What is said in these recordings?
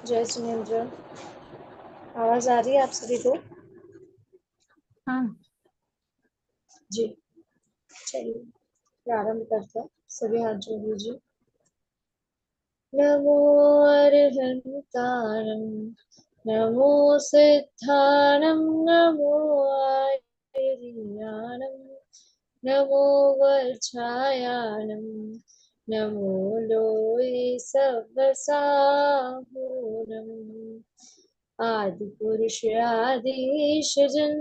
जय सुनेन्द्र। आवाज आ रही है आप सभी को? हाँ। जी, चलिए प्रारंभ करते हैं। सभी हाथ जोड़ लीजिए। नमो अरिहन्ताणं, नमो सिद्धाणं, नमो आर्याणं, नमो वज्रायाणं, नमो लोये सवसाहुरम्। आदि पुरुष आदिश जन,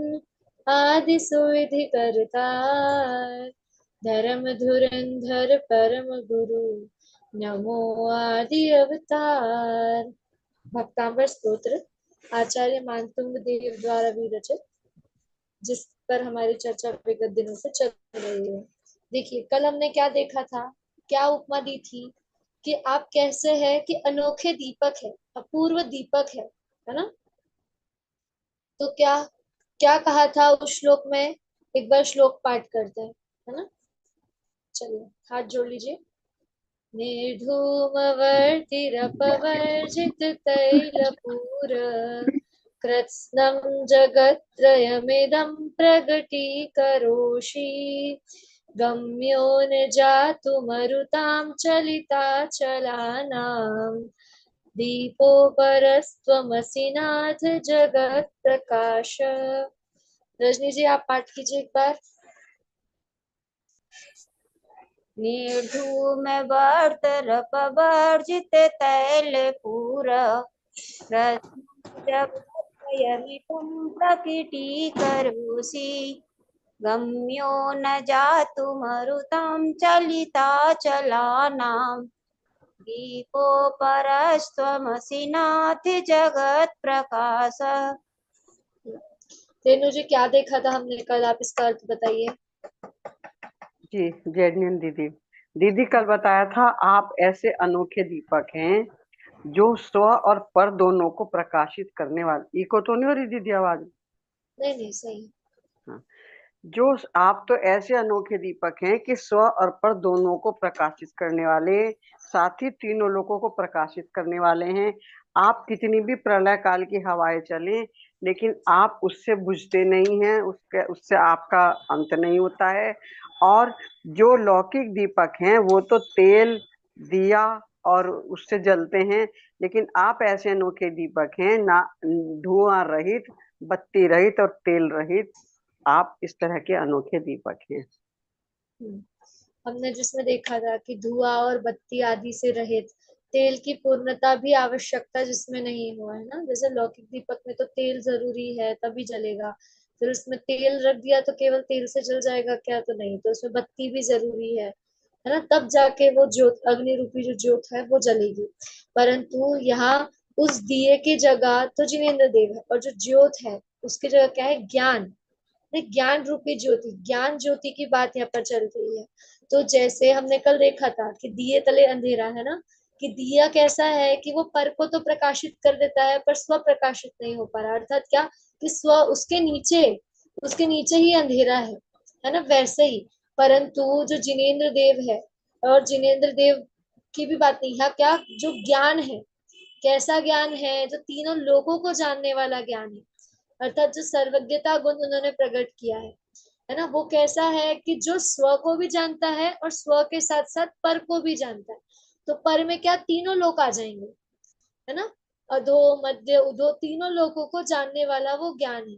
आदि सुविधि करतार, धर्म धुरंधर परम गुरु, नमो आदि अवतार। भक्तांबर स्तोत्र आचार्य मानतुंग देव द्वारा विरचित, जिस पर हमारी चर्चा विगत दिनों से चल रही है। देखिए, कल हमने क्या देखा था, क्या उपमा दी थी कि आप कैसे हैं कि अनोखे दीपक है, अपूर्व दीपक है ना। तो क्या क्या कहा था उस श्लोक में? एक बार श्लोक पाठ करते हैं, है ना। चलिए हाथ जोड़ लीजिए। निर्धूमवर्तिरपवर्जित तैलपूर, कृत्स्नं जगत्त्रयमिदं प्रगटीकरोषि, गम्यो न जातुमरुतां चलिताचलानां, दीपोपरस्त्वमसि नाथ जगत्प्रकाश। रजनी जी आप पाठ कीजिए एक बार। निर्धूमवर्तरपवर्जित तैलपूर, रत्नजगत्त्रयमिदं प्रकटीकरोषि, गम्यो न जातुमरुतां चलिताचलानां, दीपोपरस्त्वमसि नाथ जगत्प्रकाश। रेणु जी क्या देखा था हमने कल, आप इसका अर्थ बताइए। जी, जैनियन दीदी। दीदी कल बताया था आप ऐसे अनोखे दीपक हैं जो स्व और पर दोनों को प्रकाशित करने वाले। इको तो नहीं हो रही दीदी आवाज? नहीं नहीं, सही। हाँ। जो आप तो ऐसे अनोखे दीपक हैं कि स्व और पर दोनों को प्रकाशित करने वाले, साथ ही तीनों लोगों को प्रकाशित करने वाले हैं। आप कितनी भी प्रलय काल की हवाएं चलें, लेकिन आप उससे बुझते नहीं हैं, उससे आपका अंत नहीं होता है। और जो लौकिक दीपक हैं वो तो तेल, दिया और उससे जलते हैं, लेकिन आप ऐसे अनोखे दीपक हैं, ना धुआं रहित, बत्ती रहित और तेल रहित। आप इस तरह के अनोखे दीपक हैं। हम्म, हमने जिसमें देखा था कि धुआं और बत्ती आदि से रहित, तेल की पूर्णता भी आवश्यकता जिसमें नहीं हुआ है ना। जैसे लौकिक दीपक में तो तेल जरूरी है तभी जलेगा, फिर उसमें तेल रख दिया तो केवल तेल से जल जाएगा क्या? तो नहीं, तो उसमें बत्ती भी जरूरी है ना, तब जाके वो ज्योत, अग्नि रूपी जो ज्योत है वो जलेगी। परंतु यहाँ उस दिए की जगह तो जिनेन्द्र देव है, और जो ज्योत है उसकी जगह क्या है? ज्ञान। ज्ञान रूपी ज्योति, ज्ञान ज्योति की बात यहाँ पर चल रही है। तो जैसे हमने कल देखा था कि दिए तले अंधेरा है ना, कि दिया कैसा है कि वो पर को तो प्रकाशित कर देता है पर स्व प्रकाशित नहीं हो पा रहा, अर्थात क्या कि स्व उसके नीचे ही अंधेरा है ना, वैसे ही। परंतु जो जिनेन्द्र देव है, और जिनेन्द्र देव की भी बात नहीं, यहाँ क्या जो ज्ञान है, कैसा ज्ञान है? जो तीनों लोगों को जानने वाला ज्ञान है, अर्थात जो सर्वज्ञता गुण उन्होंने प्रकट किया है ना, वो कैसा है कि जो स्व को भी जानता है और स्व के साथ साथ पर को भी जानता है। तो पर में क्या तीनों लोग आ जाएंगे, है ना। अधो मध्य उधो तीनों लोगों को जानने वाला वो ज्ञान है।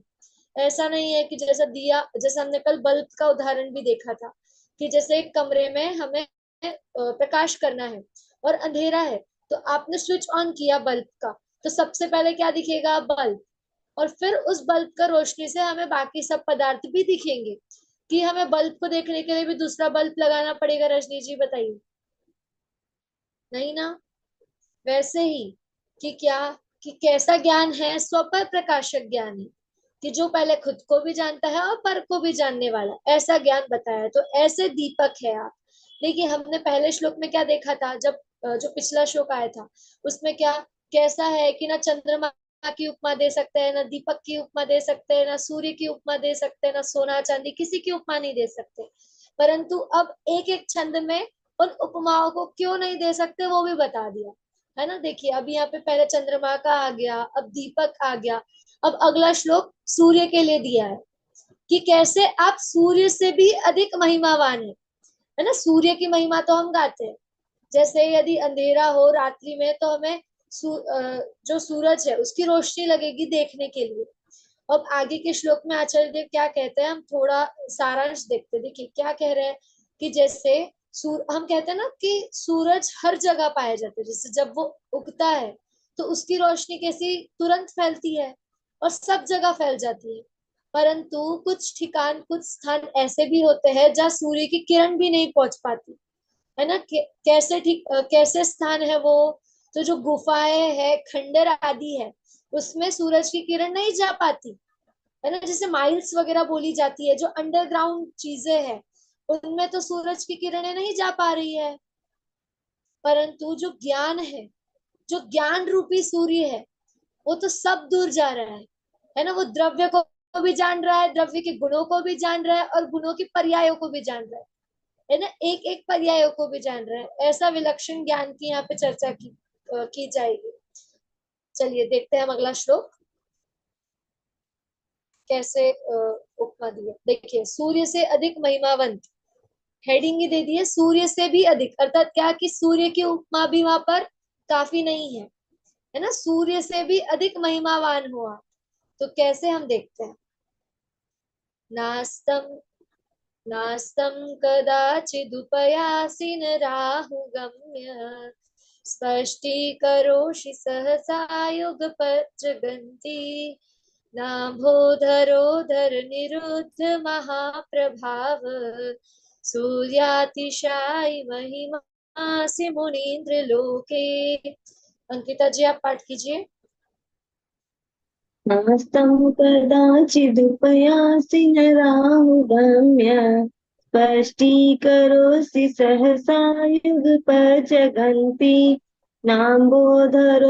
ऐसा नहीं है कि जैसा दिया, जैसे हमने कल बल्ब का उदाहरण भी देखा था कि जैसे एक कमरे में हमें प्रकाश करना है और अंधेरा है, तो आपने स्विच ऑन किया बल्ब का, तो सबसे पहले क्या दिखेगा? बल्ब। और फिर उस बल्ब का रोशनी से हमें बाकी सब पदार्थ भी दिखेंगे। कि हमें बल्ब को देखने के लिए भी दूसरा बल्ब लगाना पड़ेगा? रजनी जी बताइए। नहीं ना। वैसे ही कि क्या, कि कैसा ज्ञान है? स्वपर प्रकाशक ज्ञान है, कि जो पहले खुद को भी जानता है और पर को भी जानने वाला, ऐसा ज्ञान बताया। तो ऐसे दीपक है आप। देखिए, हमने पहले श्लोक में क्या देखा था, जब जो पिछला श्लोक आया था उसमें क्या, कैसा है कि ना चंद्रमा की उपमा दे सकते हैं, ना दीपक की उपमा दे सकते हैं, ना सूर्य की उपमा दे सकते हैं, ना सोना चांदी, किसी की उपमा नहीं दे सकते। परंतु अब एक एक छंद में उन उपमाओं को क्यों नहीं दे सकते वो भी बता दिया। है ना। देखिए अब यहाँ पे पहले चंद्रमा का आ गया, अब दीपक आ गया। अब अगला श्लोक सूर्य के लिए दिया है कि कैसे आप सूर्य से भी अधिक महिमावान है ना। सूर्य की महिमा तो हम गाते हैं, जैसे यदि अंधेरा हो रात्रि में तो हमें जो सूरज है उसकी रोशनी लगेगी देखने के लिए। अब आगे के श्लोक में आचार्य देव क्या कहते हैं, हम थोड़ा सारांश देखते हैं। देखिए क्या कह रहे हैं कि जैसे हम कहते हैं ना कि सूरज हर जगह पाया जाता है, जैसे जब वो उगता है तो उसकी रोशनी कैसी तुरंत फैलती है और सब जगह फैल जाती है। परंतु कुछ ठिकान, कुछ स्थान ऐसे भी होते हैं जहाँ सूर्य की किरण भी नहीं पहुंच पाती, है ना। कैसे स्थान है वो, तो जो गुफाएं है, खंडर आदि है, उसमें सूरज की किरण नहीं जा पाती, है ना। जैसे माइल्स वगैरह बोली जाती है, जो अंडरग्राउंड चीजें हैं, उनमें तो सूरज की किरणें नहीं जा पा रही है। परंतु जो ज्ञान है, जो ज्ञान रूपी सूर्य है, वो तो सब दूर जा रहा है ना। वो द्रव्य को भी जान रहा है, द्रव्य के गुणों को भी जान रहा है, और गुणों की पर्यायों को भी जान रहा है ना। एक एक पर्यायों को भी जान रहा है। ऐसा विलक्षण ज्ञान की यहाँ पे चर्चा की जाएगी। चलिए देखते हैं हम अगला श्लोक कैसे उपमा दिया। देखिए सूर्य से अधिक महिमावंत, हेडिंग ही दे दी है, सूर्य से भी अधिक, अर्थात क्या कि सूर्य की उपमा भी वहां पर काफी नहीं है ना। सूर्य से भी अधिक महिमावान हुआ, तो कैसे हम देखते हैं। नास्तम नास्तं कदाचिदुपयासि न राहुगम्य स्पष्टीकरोषि सहसा युगपज्जगन्ति नाभोधरोधर निरुद्ध महाप्रभाव सूर्यातिशायि महिमासि मुनीन्द्र लोके। अंकिता जी आप पाठ कीजिए। नास्तं कदाचिदुपयासि न राहुगम्य स्पष्टीकरोऽसि सहसा युगपज्जगन्ति नाम्बोधरोधरनिरुद्ध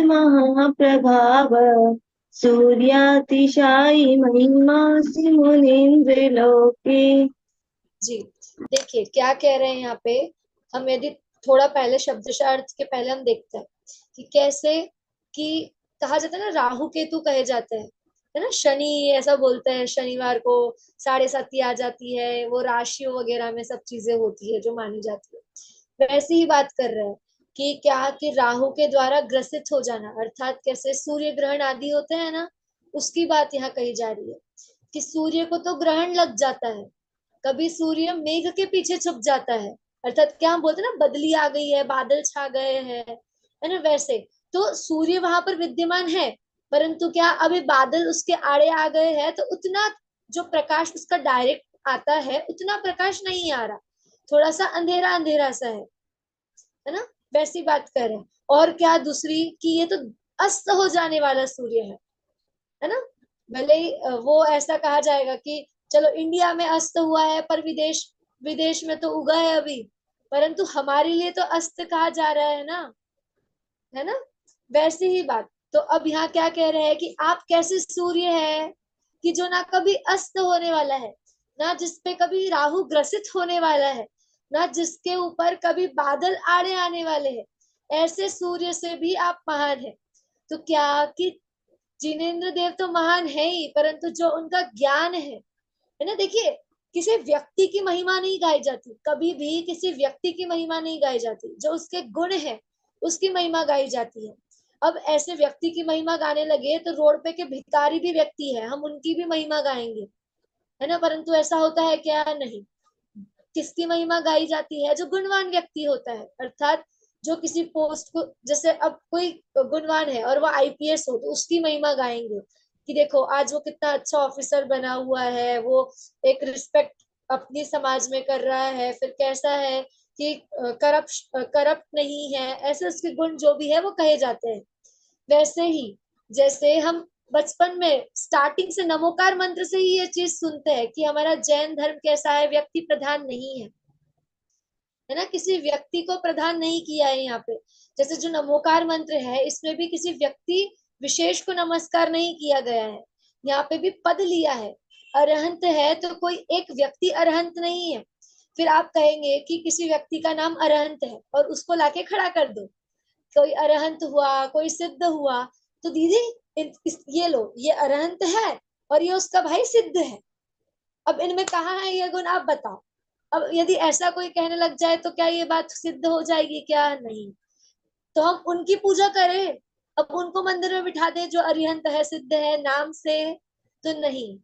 महाप्रभाव सूर्यातिशायि महिमासि मुनीन्द्रलोके। जी देखिए क्या कह रहे हैं यहाँ पे। हम यदि थोड़ा पहले शब्दशार्थ के पहले हम देखते हैं कि कैसे कि कहा जाता है ना, राहु केतु कहे जाते हैं, है ना। शनि ऐसा बोलते हैं, शनिवार को 7:30 आ जाती है, वो राशियों वगैरह में सब चीजें होती है जो मानी जाती है। वैसे ही बात कर रहे हैं कि क्या कि राहु के द्वारा ग्रसित हो जाना, अर्थात कैसे सूर्य ग्रहण आदि होते हैं ना, उसकी बात यहाँ कही जा रही है कि सूर्य को तो ग्रहण लग जाता है, कभी सूर्य मेघ के पीछे छुप जाता है, अर्थात क्या हम बोलते हैं ना, बदली आ गई है, बादल छा गए हैं, है ना। वैसे तो सूर्य वहां पर विद्यमान है, परंतु क्या अभी बादल उसके आड़े आ गए हैं, तो उतना जो प्रकाश उसका डायरेक्ट आता है उतना प्रकाश नहीं आ रहा, थोड़ा सा अंधेरा अंधेरा सा है ना। वैसी बात करें। और क्या दूसरी कि ये तो अस्त हो जाने वाला सूर्य है ना। भले ही वो ऐसा कहा जाएगा कि चलो इंडिया में अस्त हुआ है, पर विदेश विदेश में तो उगा है अभी, परंतु हमारे लिए तो अस्त कहा जा रहा है ना। वैसी ही बात। तो अब यहाँ क्या कह रहे हैं कि आप कैसे सूर्य है कि जो ना कभी अस्त होने वाला है, ना जिसपे कभी राहु ग्रसित होने वाला है, ना जिसके ऊपर कभी बादल आड़े आने वाले हैं, ऐसे सूर्य से भी आप महान है। तो क्या कि जिनेन्द्र देव तो महान है ही, परंतु जो उनका ज्ञान है ना। देखिए किसी व्यक्ति की महिमा नहीं गाई जाती, कभी भी किसी व्यक्ति की महिमा नहीं गाई जाती, जो उसके गुण है उसकी महिमा गाई जाती है। अब ऐसे व्यक्ति की महिमा गाने लगे तो रोड पे के भिखारी भी व्यक्ति है, हम उनकी भी महिमा गाएंगे, है ना। परंतु ऐसा होता है क्या, नहीं। किसकी महिमा गाई जाती है, जो गुणवान व्यक्ति होता है, अर्थात जो किसी पोस्ट को, जैसे अब कोई गुणवान है और वो आईपीएस हो तो उसकी महिमा गाएंगे कि देखो आज वो कितना अच्छा ऑफिसर बना हुआ है, वो एक रिस्पेक्ट अपनी समाज में कर रहा है, फिर कैसा है कि करप्ट नहीं है, ऐसे उसके गुण जो भी है वो कहे जाते हैं। वैसे ही जैसे हम बचपन में स्टार्टिंग से नमोकार मंत्र से ही ये चीज सुनते हैं कि हमारा जैन धर्म कैसा है, व्यक्ति प्रधान नहीं है ना। किसी व्यक्ति को प्रधान नहीं किया है यहाँ पे। जैसे जो नमोकार मंत्र है इसमें भी किसी व्यक्ति विशेष को नमस्कार नहीं किया गया है, यहाँ पे भी पद लिया है। अरहंत है तो कोई एक व्यक्ति अरहंत नहीं है, फिर आप कहेंगे कि किसी व्यक्ति का नाम अरहंत है और उसको लाके खड़ा कर दो, कोई अरहंत हुआ, कोई सिद्ध हुआ, तो दीदी ये लो, ये अरहंत है और ये उसका भाई सिद्ध है, अब इनमें कहाँ है ये गुण, आप बताओ। अब यदि ऐसा कोई कहने लग जाए तो क्या ये बात सिद्ध हो जाएगी? क्या नहीं। तो हम उनकी पूजा करें, अब उनको मंदिर में बिठा दे जो अरिहंत है, सिद्ध है नाम से, तो नहीं।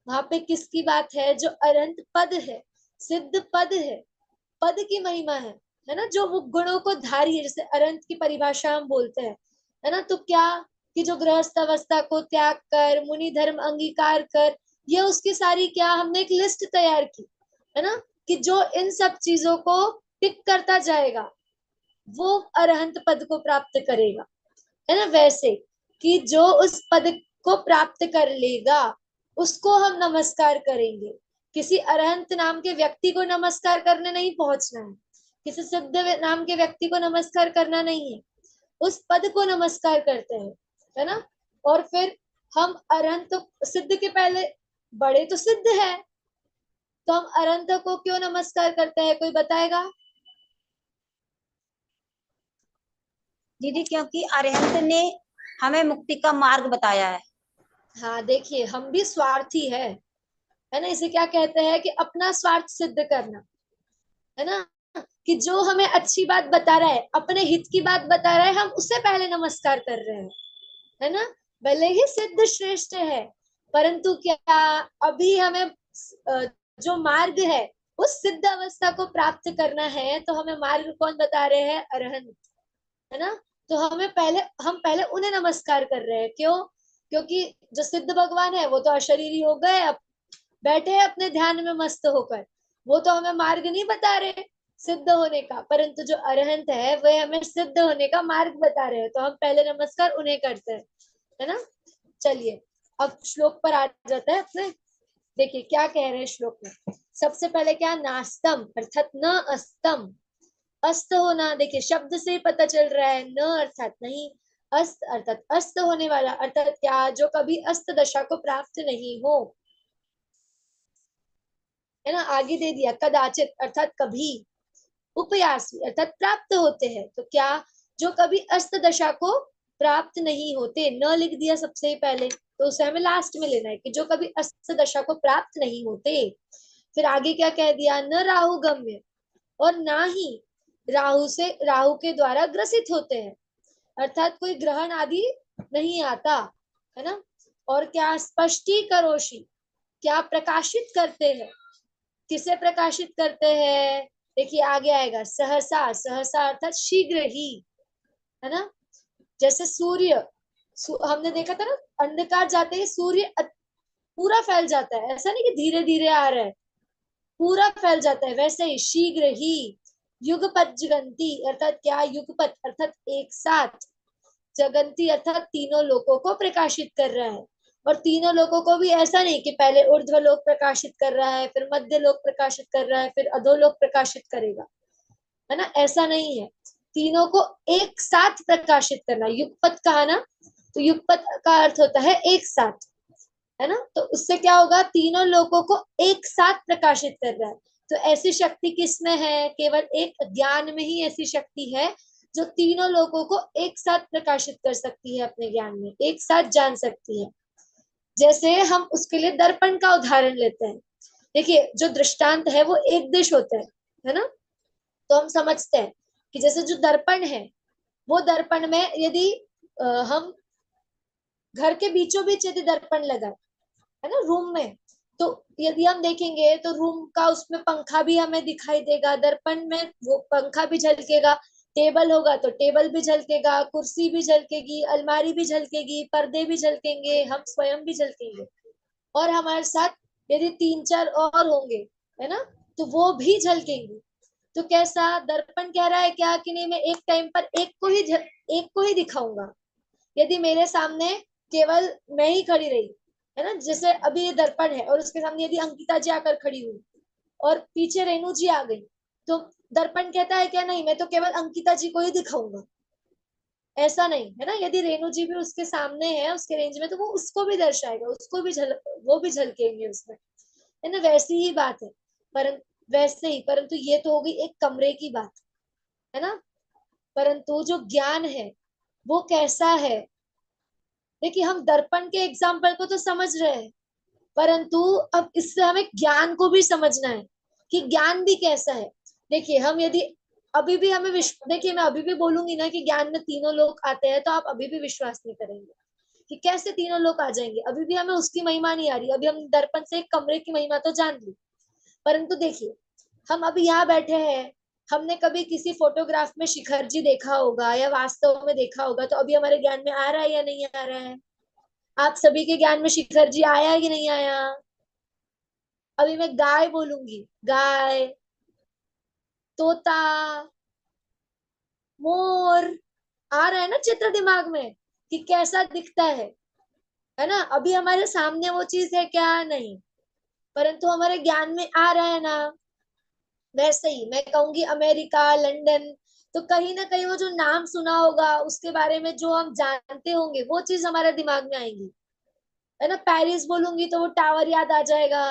वहां पे किसकी बात है? जो अरहंत पद है, सिद्ध पद है, पद की महिमा है ना, जो वो गुणों को धारी है, जैसे अरहंत की परिभाषा हम बोलते हैं, है ना। तो क्या कि जो गृहस्थ अवस्था को त्याग कर मुनि धर्म अंगीकार कर, ये उसकी सारी क्या हमने एक लिस्ट तैयार की, है ना, कि जो इन सब चीजों को टिक करता जाएगा वो अरहंत पद को प्राप्त करेगा, है ना। वैसे कि जो उस पद को प्राप्त कर लेगा उसको हम नमस्कार करेंगे, किसी अरहंत नाम के व्यक्ति को नमस्कार करने नहीं पहुंचना है, किसी सिद्ध नाम के व्यक्ति को नमस्कार करना नहीं है, उस पद को नमस्कार करते हैं, है ना। और फिर हम अरहंत सिद्ध के पहले बड़े तो सिद्ध है, तो हम अरहंत को क्यों नमस्कार करते हैं, कोई बताएगा? दीदी क्योंकि अरिहंत ने हमें मुक्ति का मार्ग बताया है। हाँ देखिए, हम भी स्वार्थी है ना, इसे क्या कहते हैं कि अपना स्वार्थ सिद्ध करना, है ना, कि जो हमें अच्छी बात बता रहा है, अपने हित की बात बता रहा है, हम उससे पहले नमस्कार कर रहे हैं, है ना। भले ही सिद्ध श्रेष्ठ है, परंतु क्या अभी हमें जो मार्ग है उस सिद्ध अवस्था को प्राप्त करना है, तो हमें मार्ग कौन बता रहे हैं? अरहंत, है ना। तो हम पहले उन्हें नमस्कार कर रहे हैं, क्यों? क्योंकि जो सिद्ध भगवान है वो तो अशरीरी हो गए, अब बैठे हैं अपने ध्यान में मस्त होकर, वो तो हमें मार्ग नहीं बता रहे सिद्ध होने का, परंतु जो अरहंत है वह हमें सिद्ध होने का मार्ग बता रहे हैं, तो हम पहले नमस्कार उन्हें करते हैं, है ना। चलिए अब श्लोक पर आ जाता है अपने। देखिए क्या कह रहे हैं श्लोक में। सबसे पहले क्या? नास्तम अर्थात न अस्तम, अस्त होना, देखिए शब्द से पता चल रहा है, न अर्थात नहीं, अस्त अर्थात अस्त होने वाला, अर्थात क्या? जो कभी अस्त दशा को प्राप्त नहीं हो, है ना। आगे दे दिया कदाचित अर्थात कभी, उपयासी अर्थात प्राप्त होते हैं, तो क्या? जो कभी अस्त दशा को प्राप्त नहीं होते, न लिख दिया सबसे पहले, तो उसे हमें लास्ट में लेना है कि जो कभी अस्त दशा को प्राप्त नहीं होते। फिर आगे क्या कह दिया? न राहु गम्य, और ना ही राहु के द्वारा ग्रसित होते हैं, अर्थात कोई ग्रहण आदि नहीं आता, है ना। और क्या? स्पष्टीकरोषि, क्या प्रकाशित करते हैं, किसे प्रकाशित करते हैं? देखिए आगे आएगा, सहसा, सहसा अर्थात शीघ्र ही, है ना। जैसे सूर्य, हमने देखा था ना, अंधकार जाते ही सूर्य पूरा फैल जाता है, ऐसा नहीं कि धीरे धीरे आ रहा है, पूरा फैल जाता है, वैसे ही शीघ्र ही युगपत जगंती अर्थात क्या? युगपत अर्थात एक साथ, जगंती अर्थात तीनों लोकों को प्रकाशित कर रहा है, और तीनों लोकों को भी ऐसा नहीं कि पहले ऊर्ध्व लोक प्रकाशित कर रहा है, फिर मध्य लोक प्रकाशित कर रहा है, फिर अधोलोक प्रकाशित करेगा, है ना, ऐसा नहीं है। तीनों को एक साथ प्रकाशित करना, युगपत कहा ना, तो युगपत का अर्थ होता है एक साथ, है ना। तो उससे क्या होगा? तीनों लोगों को एक साथ प्रकाशित कर रहा है। तो ऐसी शक्ति किसमें है? केवल एक ज्ञान में ही ऐसी शक्ति है जो तीनों लोगों को एक साथ प्रकाशित कर सकती है, अपने ज्ञान में एक साथ जान सकती है। जैसे हम उसके लिए दर्पण का उदाहरण लेते हैं। देखिए जो दृष्टांत है वो एक दिश होता है ना। तो हम समझते हैं कि जैसे जो दर्पण है, वो दर्पण में यदि हम घर के बीचों बीच यदि दर्पण लगाए, है ना, रूम में, तो यदि हम देखेंगे तो रूम का उसमें पंखा भी हमें दिखाई देगा, दर्पण में वो पंखा भी झलकेगा, टेबल होगा तो टेबल भी झलकेगा, कुर्सी भी झलकेगी, अलमारी भी झलकेगी, पर्दे भी झलकेंगे, हम स्वयं भी झलकेंगे, और हमारे साथ यदि 3-4 और होंगे, है ना, तो वो भी झलकेंगे। तो कैसा? दर्पण कह रहा है क्या कि नहीं, मैं एक टाइम पर एक को ही दिखाऊंगा। यदि मेरे सामने केवल मैं ही खड़ी रही, है ना, जैसे अभी ये दर्पण है और उसके सामने यदि अंकिता जी आकर खड़ी हुई और पीछे रेणु जी आ गई, तो दर्पण कहता है क्या? नहीं, मैं तो केवल अंकिता जी को ही दिखाऊंगा, ऐसा नहीं, है ना। यदि रेणु जी भी उसके सामने है, उसके रेंज में, तो वो उसको भी दर्शाएगा, उसको भी वो भी झलकेंगे उसमें, है ना। वैसी ही बात है, पर वैसे ही, परंतु ये तो हो गई एक कमरे की बात, है ना। परंतु जो ज्ञान है वो कैसा है। देखिए हम दर्पण के एग्जाम्पल को तो समझ रहे हैं, परंतु अब इससे हमें ज्ञान को भी समझना है कि ज्ञान भी कैसा है। देखिए हम यदि अभी भी हमें देखिए मैं अभी भी बोलूंगी ना कि ज्ञान में तीनों लोग आते हैं, तो आप अभी भी विश्वास नहीं करेंगे कि कैसे तीनों लोग आ जाएंगे। अभी भी हमें उसकी महिमा नहीं आ रही। अभी हम दर्पण से एक कमरे की महिमा तो जान ली, परंतु देखिए हम अभी यहाँ बैठे हैं, हमने कभी किसी फोटोग्राफ में शिखर जी देखा होगा या वास्तव में देखा होगा, तो अभी हमारे ज्ञान में आ रहा है या नहीं आ रहा है। आप सभी के ज्ञान में शिखर जी आया है कि नहीं आया। अभी मैं गाय बोलूंगी, गाय, तोता, मोर, आ रहा है ना चित्र दिमाग में कि कैसा दिखता है ना। अभी हमारे सामने वो चीज है क्या, नहीं, परंतु हमारे ज्ञान में आ रहा है ना। वैसे ही मैं कहूंगी अमेरिका, लंदन, तो कहीं ना कहीं वो जो नाम सुना होगा उसके बारे में जो हम जानते होंगे वो चीज हमारे दिमाग में आएंगी, है ना। पेरिस बोलूंगी तो वो टावर याद आ जाएगा।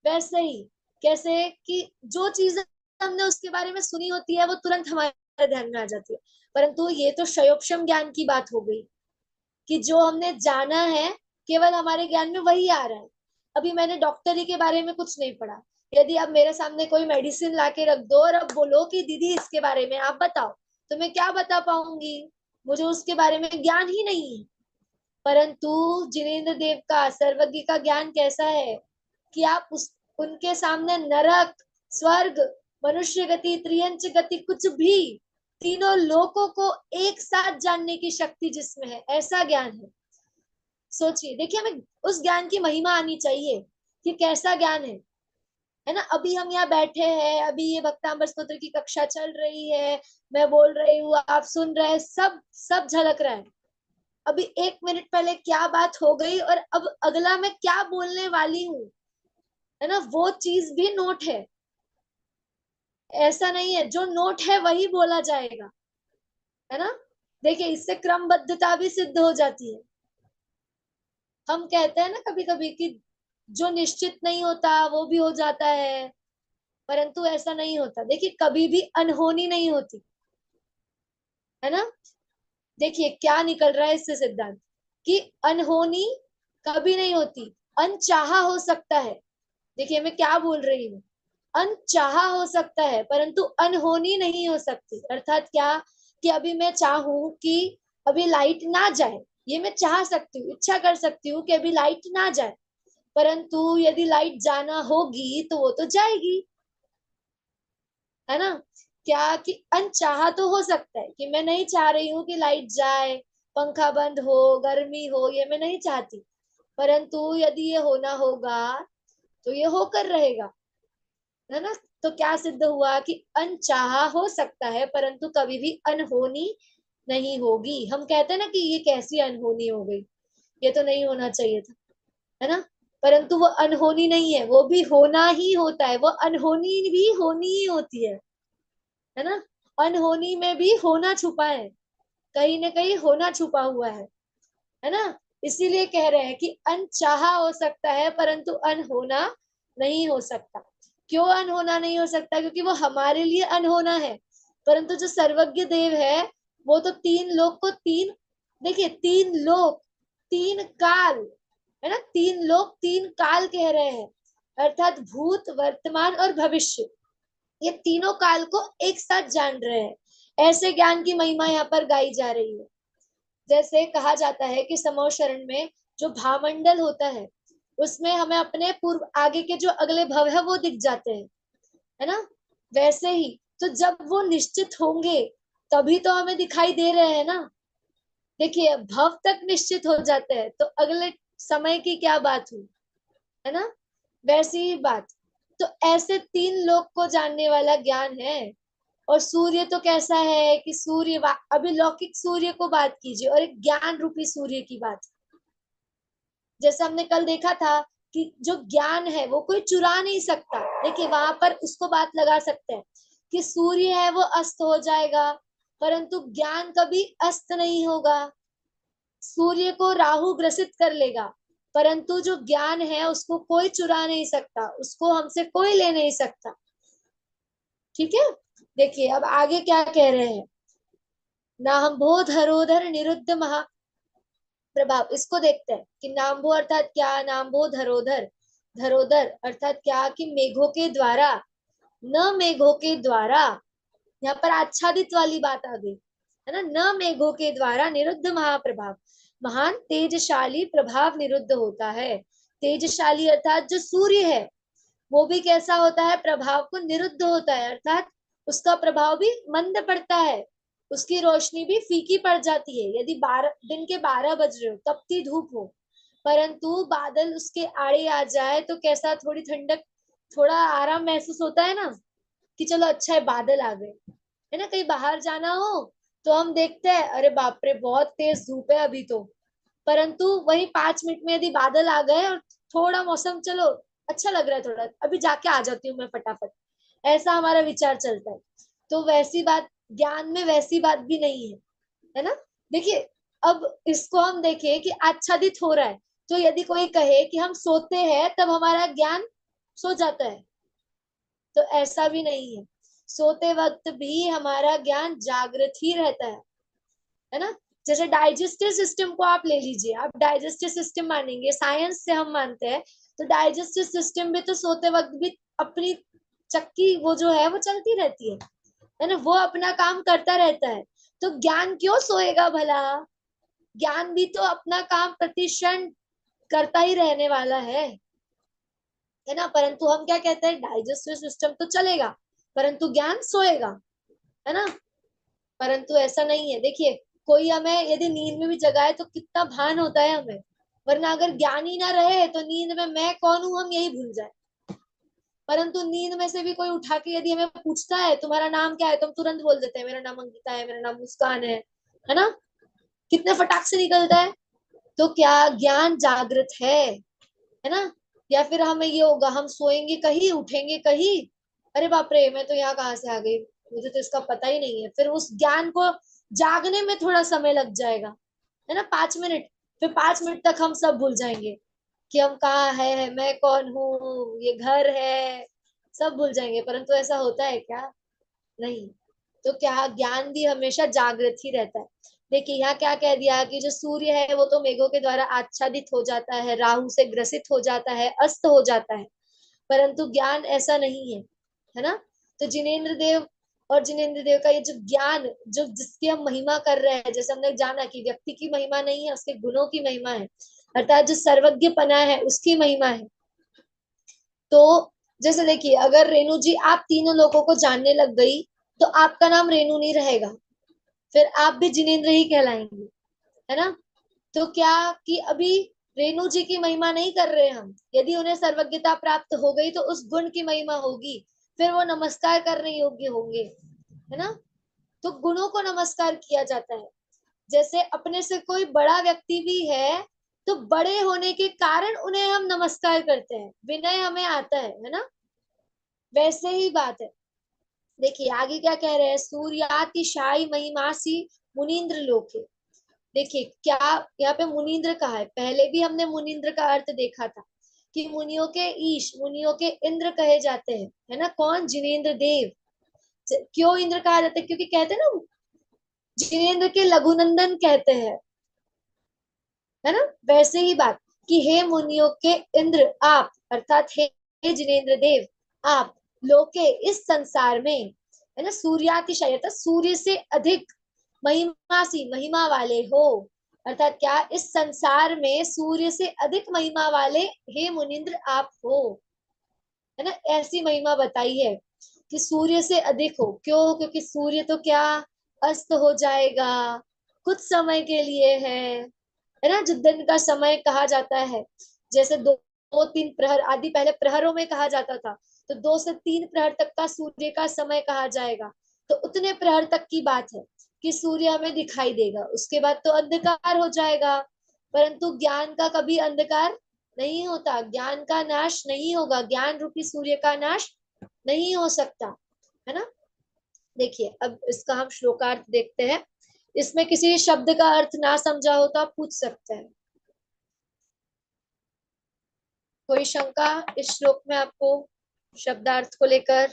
वैसे ही कैसे कि जो चीजें हमने उसके बारे में सुनी होती है वो तुरंत हमारे ध्यान में आ जाती है। परंतु ये तो क्षयोक्षम ज्ञान की बात हो गई कि जो हमने जाना है केवल हमारे ज्ञान में वही आ रहा है। अभी मैंने डॉक्टरी के बारे में कुछ नहीं पढ़ा, यदि अब मेरे सामने कोई मेडिसिन लाके रख दो और अब बोलो कि दीदी इसके बारे में आप बताओ, तो मैं क्या बता पाऊंगी, मुझे उसके बारे में ज्ञान ही नहीं है। परंतु जिनेन्द्र देव का सर्वज्ञ का ज्ञान कैसा है कि आप उनके सामने नरक, स्वर्ग, मनुष्य गति, त्रियंच गति, कुछ भी तीनों लोकों को एक साथ जानने की शक्ति जिसमें है, ऐसा ज्ञान है। सोचिए, देखिए हमें उस ज्ञान की महिमा आनी चाहिए कि कैसा ज्ञान है ना। अभी हम यहाँ बैठे हैं, अभी ये भक्तांबर स्तोत्र की कक्षा चल रही है, मैं बोल रही हूँ, आप सुन रहे हैं, सब सब झलक रहा है। अभी 1 मिनट पहले क्या बात हो गई और अब अगला मैं क्या बोलने वाली हूँ, है ना, वो चीज भी नोट है। ऐसा नहीं है जो नोट है वही बोला जाएगा, है ना। देखिए इससे क्रमबद्धता भी सिद्ध हो जाती है। हम कहते हैं ना कभी कभी कि जो निश्चित नहीं होता वो भी हो जाता है, परंतु ऐसा नहीं होता। देखिए कभी भी अनहोनी नहीं होती, है ना। देखिए क्या निकल रहा है इससे सिद्धांत कि अनहोनी कभी नहीं होती, अनचाहा हो सकता है। देखिए मैं क्या बोल रही हूँ, अनचाहा हो सकता है परंतु अनहोनी नहीं हो सकती। अर्थात क्या कि अभी मैं चाहूं कि अभी लाइट ना जाए, ये मैं चाह सकती हूँ, इच्छा कर सकती हूँ कि अभी लाइट ना जाए, परंतु यदि लाइट जाना होगी तो वो तो जाएगी, है ना। क्या कि अनचाहा तो हो सकता है कि मैं नहीं चाह रही हूँ कि लाइट जाए, पंखा बंद हो, गर्मी हो, ये मैं नहीं चाहती, परंतु यदि ये होना होगा तो ये होकर रहेगा, है ना। तो क्या सिद्ध हुआ कि अनचाहा हो सकता है परंतु कभी भी अनहोनी नहीं होगी। हम कहते हैं ना कि ये कैसी अनहोनी हो गई, ये तो नहीं होना चाहिए था, है ना। परंतु वो अनहोनी नहीं है, वो भी होना ही होता है, वो अनहोनी भी होनी ही होती है ना। अनहोनी में भी होना छुपा है, कहीं ना कहीं होना छुपा हुआ है ना। इसीलिए कह रहे हैं कि अनचाहा हो सकता है परंतु अनहोना नहीं हो सकता। क्यों अनहोना नहीं हो सकता, क्योंकि वो हमारे लिए अनहोना है। परंतु जो सर्वज्ञ देव है वो तो तीन लोक को तीन, देखिए तीन लोक, तीन काल, है ना, तीन लोक तीन काल कह रहे हैं, अर्थात भूत, वर्तमान और भविष्य, ये तीनों काल को एक साथ जान रहे हैं। ऐसे ज्ञान की महिमा यहाँ पर गाई जा रही है। जैसे कहा जाता है कि समो शरण में जो भामंडल होता है उसमें हमें अपने पूर्व आगे के जो अगले भव है वो दिख जाते हैं, है ना। वैसे ही तो जब वो निश्चित होंगे तभी तो हमें दिखाई दे रहे हैं ना। देखिए भव तक निश्चित हो जाते हैं तो अगले समय की क्या बात हुई, है ना। वैसी ही बात, तो ऐसे तीन लोक को जानने वाला ज्ञान है। और सूर्य तो कैसा है कि सूर्य, अभी लौकिक सूर्य को बात कीजिए और एक ज्ञान रूपी सूर्य की बात। जैसे हमने कल देखा था कि जो ज्ञान है वो कोई चुरा नहीं सकता। देखिए वहां पर उसको बात लगा सकते हैं कि सूर्य है वो अस्त हो जाएगा परंतु ज्ञान कभी अस्त नहीं होगा। सूर्य को राहु ग्रसित कर लेगा परंतु जो ज्ञान है उसको कोई चुरा नहीं सकता, उसको हमसे कोई ले नहीं सकता। ठीक है, देखिए अब आगे क्या कह रहे हैं। नाम्भो धरोधर निरुद्ध महा प्रभाव, इसको देखते हैं कि नाम्भो अर्थात क्या, नाम्भो धरोधर, धरोधर अर्थात क्या कि मेघों के द्वारा, न मेघों के द्वारा, यहाँ पर आच्छादित वाली बात आ गई है ना, न मेघों के द्वारा निरुद्ध महाप्रभाव, महान तेजशाली प्रभाव निरुद्ध होता है। तेजशाली अर्थात जो सूर्य है वो भी कैसा होता है, प्रभाव को निरुद्ध होता है, अर्थात उसका प्रभाव भी मंद पड़ता है, उसकी रोशनी भी फीकी पड़ जाती है। यदि 12 दिन के 12 बज रहे हो, तपती धूप हो, परंतु बादल उसके आड़े आ जाए तो कैसा, थोड़ी ठंडक, थोड़ा आराम महसूस होता है ना, कि चलो अच्छा है बादल आ गए, है ना। कहीं बाहर जाना हो तो हम देखते हैं अरे बाप रे बहुत तेज धूप है अभी तो, परंतु वही 5 मिनट में यदि बादल आ गए और थोड़ा मौसम चलो अच्छा लग रहा है, थोड़ा अभी जाके आ जाती हूँ मैं फटाफट, ऐसा हमारा विचार चलता है। तो वैसी बात ज्ञान में, वैसी बात भी नहीं है ना। देखिए अब इसको हम देखें कि आच्छादित हो रहा है, तो यदि कोई कहे कि हम सोते हैं तब हमारा ज्ञान सो जाता है, तो ऐसा भी नहीं है। सोते वक्त भी हमारा ज्ञान जागृत ही रहता है ना। जैसे डाइजेस्टिव सिस्टम को आप ले लीजिए, आप डाइजेस्टिव सिस्टम मानेंगे, साइंस से हम मानते हैं, तो डाइजेस्टिव सिस्टम भी तो सोते वक्त भी अपनी चक्की वो जो है वो चलती रहती है ना, वो अपना काम करता रहता है। तो ज्ञान क्यों सोएगा भला, ज्ञान भी तो अपना काम प्रतिक्षण करता ही रहने वाला है ना। परंतु हम क्या कहते हैं, डाइजेस्टिव सिस्टम तो चलेगा परंतु ज्ञान सोएगा, है ना। परंतु ऐसा नहीं है। देखिए कोई हमें यदि नींद में भी जगाए तो कितना भान होता है हमें, वरना अगर ज्ञान ही ना रहे तो नींद में मैं कौन हूं हम यही भूल जाए। परंतु नींद में से भी कोई उठा के यदि हमें पूछता है तुम्हारा नाम क्या है, तो हम तुरंत बोल देते हैं मेरा नाम अंकिता है, मेरा नाम मुस्कान है ना। कितने फटाक से निकलता है। तो क्या ज्ञान जागृत है ना। या फिर हमें ये होगा हम सोएंगे कहीं उठेंगे कहीं, अरे बाप रे मैं तो यहाँ कहाँ से आ गई, मुझे तो इसका पता ही नहीं है। फिर उस ज्ञान को जागने में थोड़ा समय लग जाएगा, है ना, 5 मिनट। फिर 5 मिनट तक हम सब भूल जाएंगे कि हम कहाँ है, मैं कौन हूँ, ये घर है, सब भूल जाएंगे। परंतु ऐसा होता है क्या, नहीं। तो क्या ज्ञान भी हमेशा जागृत ही रहता है। देखिए यहाँ क्या कह दिया कि जो सूर्य है वो तो मेघों के द्वारा आच्छादित हो जाता है, राहु से ग्रसित हो जाता है, अस्त हो जाता है, परंतु ज्ञान ऐसा नहीं है ना। तो जिनेन्द्र देव, और जिनेन्द्र देव का ये जो ज्ञान, जो जिसकी हम महिमा कर रहे हैं, जैसे हमने जाना कि व्यक्ति की महिमा नहीं है, उसके गुणों की महिमा है, अर्थात जो सर्वज्ञ पना है उसकी महिमा है। तो जैसे देखिए अगर रेणु जी आप तीनों लोगों को जानने लग गई तो आपका नाम रेणु नहीं रहेगा, फिर आप भी जिनेन्द्र ही कहलाएंगे, है ना। तो क्या कि अभी रेणु जी की महिमा नहीं कर रहे हम, यदि उन्हें सर्वज्ञता प्राप्त हो गई तो उस गुण की महिमा होगी, फिर वो नमस्कार करने योग्य होंगे, है ना। तो गुणों को नमस्कार किया जाता है। जैसे अपने से कोई बड़ा व्यक्ति भी है तो बड़े होने के कारण उन्हें हम नमस्कार करते हैं, विनय हमें आता है ना। वैसे ही बात है। देखिए आगे क्या कह रहे हैं, सूर्यातिशायी महिमासी मुनीन्द्र लोके। देखिए क्या यहाँ पे मुनीन्द्र कहा है, पहले भी हमने मुनीन्द्र का अर्थ देखा था कि मुनियों के ईश, मुनियों के इंद्र कहे जाते हैं, है ना। कौन, जिनेन्द्र देव। क्यों इंद्र कहा जाता है, क्योंकि कहते हैं ना जिनेन्द्र के लघुनंदन कहते हैं, है ना। वैसे ही बात कि हे मुनियों के इंद्र आप, अर्थात हे जिनेन्द्र देव आप, लोके इस संसार में, है ना, सूर्यातिशय सूर्य से अधिक, महिमासी महिमा वाले हो, अर्थात क्या इस संसार में सूर्य से अधिक महिमा वाले हे मुनिंद्र आप हो, है ना। ऐसी महिमा बताई है कि सूर्य से अधिक हो। क्यों, क्योंकि सूर्य तो क्या अस्त हो जाएगा, कुछ समय के लिए है ना। जो दिन का समय कहा जाता है, जैसे दो तीन प्रहर आदि पहले प्रहरों में कहा जाता था, तो 2 से 3 प्रहर तक का सूर्य का समय कहा जाएगा। तो उतने प्रहर तक की बात है कि सूर्य हमें दिखाई देगा, उसके बाद तो अंधकार हो जाएगा। परंतु ज्ञान का कभी अंधकार नहीं होता, ज्ञान का नाश नहीं होगा, ज्ञान रूपी सूर्य का नाश नहीं हो सकता, है ना। देखिए अब इसका हम श्लोकार्थ देखते हैं। इसमें किसी शब्द का अर्थ ना समझा हो तो आप पूछ सकते हैं। कोई शंका इस श्लोक में आपको शब्दार्थ को लेकर?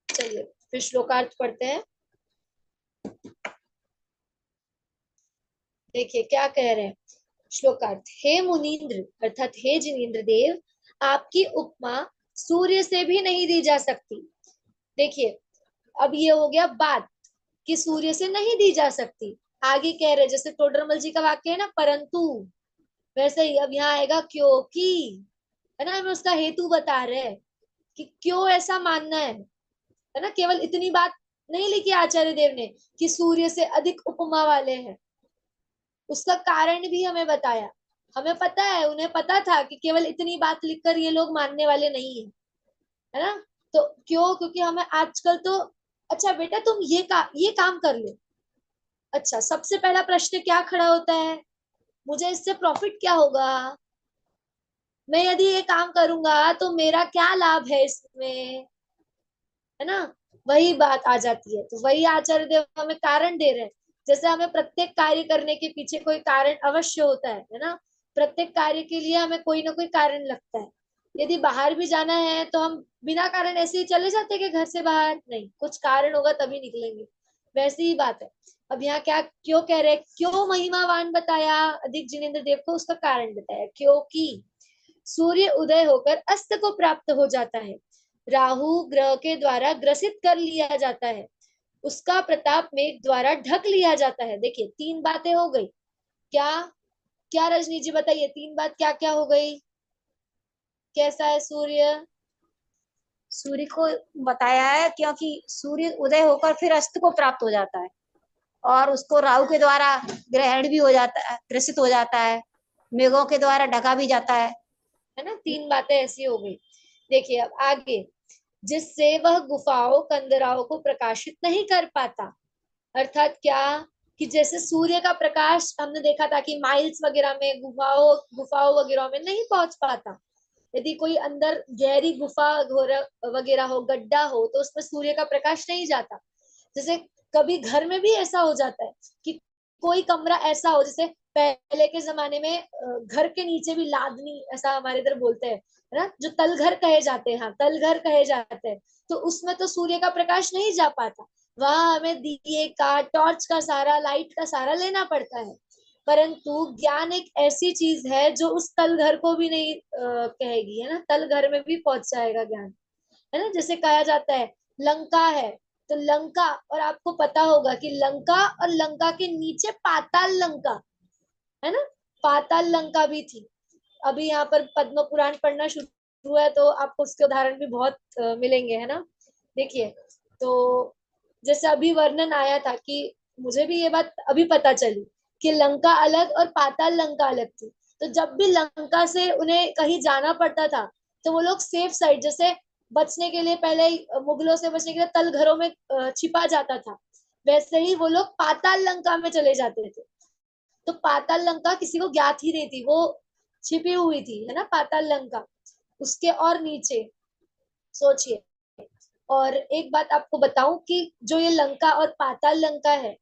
चलिए फिर श्लोकार्थ पढ़ते हैं। देखिए क्या कह रहे हैं श्लोकार्थ। हे मुनीन्द्र अर्थात हे जिनेन्द्र देव, आपकी उपमा सूर्य से भी नहीं दी जा सकती। देखिए अब ये हो गया बात कि सूर्य से नहीं दी जा सकती। आगे कह रहे जैसे टोडरमल जी का वाक्य है ना परंतु, वैसे ही अब यहाँ आएगा क्योंकि, है ना, हमें उसका हेतु बता रहे हैं कि क्यों ऐसा मानना है ना। केवल इतनी बात नहीं लिखी आचार्य देव ने कि सूर्य से अधिक उपमा वाले हैं, उसका कारण भी हमें बताया। हमें पता है, उन्हें पता था कि केवल इतनी बात लिखकर ये लोग मानने वाले नहीं है ना। तो क्यों? क्योंकि हमें आजकल तो, अच्छा बेटा तुम ये काम कर लो। अच्छा सबसे पहला प्रश्न क्या खड़ा होता है, मुझे इससे प्रॉफिट क्या होगा, मैं यदि ये काम करूंगा तो मेरा क्या लाभ है इसमें, है ना। वही बात आ जाती है। तो वही आचार्य देव हमें कारण दे रहे हैं। जैसे हमें प्रत्येक कार्य करने के पीछे कोई कारण अवश्य होता है ना। प्रत्येक कार्य के लिए हमें कोई ना कोई कारण लगता है। यदि बाहर भी जाना है तो हम बिना कारण ऐसे ही चले जाते कि घर से बाहर नहीं, कुछ कारण होगा तभी निकलेंगे। वैसी ही बात है। अब यहाँ क्या क्यों कह रहे, क्यों महिमावान बताया अधिक जिनेन्द्र देव को, उसका कारण बताया। क्योंकि सूर्य उदय होकर अस्त को प्राप्त हो जाता है, राहु ग्रह के द्वारा ग्रसित कर लिया जाता है, उसका प्रताप मेघ द्वारा ढक लिया जाता है। देखिए 3 बातें हो गई। क्या क्या रजनी जी बताइए, 3 बात क्या क्या हो गई? कैसा है सूर्य? सूर्य को बताया है क्योंकि सूर्य उदय होकर फिर अस्त को प्राप्त हो जाता है और उसको राहु के द्वारा ग्रहण भी हो जाता है, ग्रसित हो जाता है, मेघों के द्वारा ढका भी जाता है ना। 3 बातें ऐसी हो गई। देखिए अब आगे, जिससे वह गुफाओं कंदराओं को प्रकाशित नहीं कर पाता। अर्थात क्या कि जैसे सूर्य का प्रकाश हमने देखा था कि माइल्स वगैरह में, गुफाओं गुफाओं वगैरह में नहीं पहुंच पाता। यदि कोई अंदर गहरी गुफा वगैरह हो, गड्ढा हो, तो उसमें सूर्य का प्रकाश नहीं जाता। जैसे कभी घर में भी ऐसा हो जाता है कि कोई कमरा ऐसा हो, जैसे पहले के जमाने में घर के नीचे भी लादनी, ऐसा हमारे इधर बोलते हैं, है ना, जो तल घर कहे जाते हैं। हाँ तल घर कहे जाते हैं। तो उसमें तो सूर्य का प्रकाश नहीं जा पाता, वहां हमें दिए का, टॉर्च का सहारा, लाइट का सहारा लेना पड़ता है। परंतु ज्ञान एक ऐसी चीज है जो उस तल घर को भी नहीं कहेगी, है ना, तल घर में भी पहुंच जाएगा ज्ञान, है ना। जैसे कहा जाता है लंका है, तो लंका, और आपको पता होगा कि लंका और लंका के नीचे पाताल लंका, है ना, पाताल लंका भी थी। अभी यहाँ पर पद्म पुराण पढ़ना शुरू हुआ है तो आपको उसके उदाहरण भी बहुत मिलेंगे, है ना। देखिए तो जैसे अभी वर्णन आया था कि मुझे भी ये बात अभी पता चली कि लंका अलग और पाताल लंका अलग थी। तो जब भी लंका से उन्हें कहीं जाना पड़ता था तो वो लोग सेफ साइड, जैसे बचने के लिए पहले मुगलों से बचने के लिए तल घरों में छिपा जाता था, वैसे ही वो लोग पाताल लंका में चले जाते थे। तो पाताल लंका किसी को ज्ञात ही नहीं थी, वो छिपी हुई थी, है ना, पाताल लंका उसके और नीचे। सोचिए। और एक बात आपको बताऊं कि जो ये लंका और पाताल लंका है,